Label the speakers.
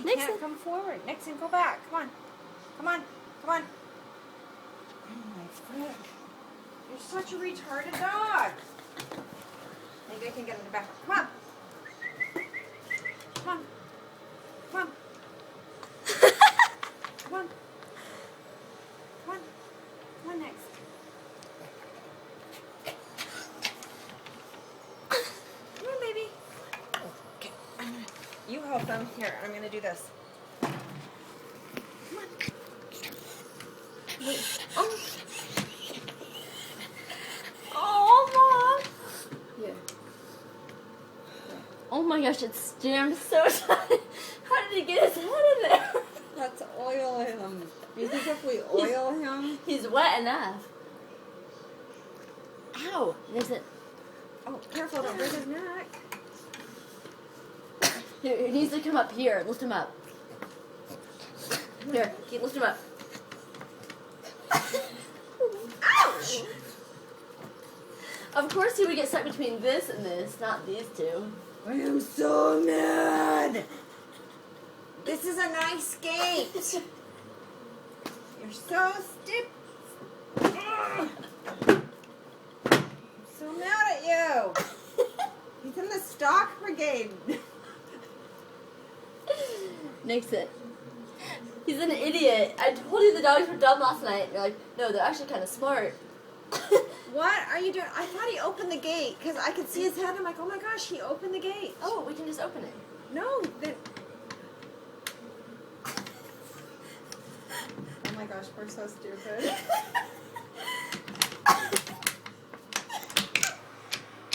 Speaker 1: He can't come forward. Nixon, go back. Come on. Come on. Come on. Oh my friend. You're such a retarded dog. Maybe I can get in the back. Come on. Come on. Come on. Come on. Come on. Come on next. Come on, baby. Okay. You help them. Here, I'm going to do this. Come on. Wait. Oh.
Speaker 2: Oh, Mom.
Speaker 1: Yeah.
Speaker 2: Oh my gosh, it's jammed so tight. How did he get his head in there?
Speaker 1: Let's oil him. You think if we oil him?
Speaker 2: He's wet enough. Ow! There's a...
Speaker 1: Oh, careful, don't break his neck.
Speaker 2: Here, he needs to come up here. Lift him up. Here, lift him up.
Speaker 1: Ouch!
Speaker 2: Of course he would get stuck between this and this, not these two.
Speaker 1: I am so mad. This is a nice gate. You're so stiff. I'm so mad at you. He's in the stock brigade.
Speaker 2: Nixon. He's an idiot. I told you the dogs were dumb last night. You're like, no, they're actually kind of smart.
Speaker 1: What are you doing? I thought he opened the gate because I could see his head. I'm like, oh my gosh, he opened the gate.
Speaker 2: Oh, we can just open it.
Speaker 1: No, then. Oh my gosh, we're so stupid.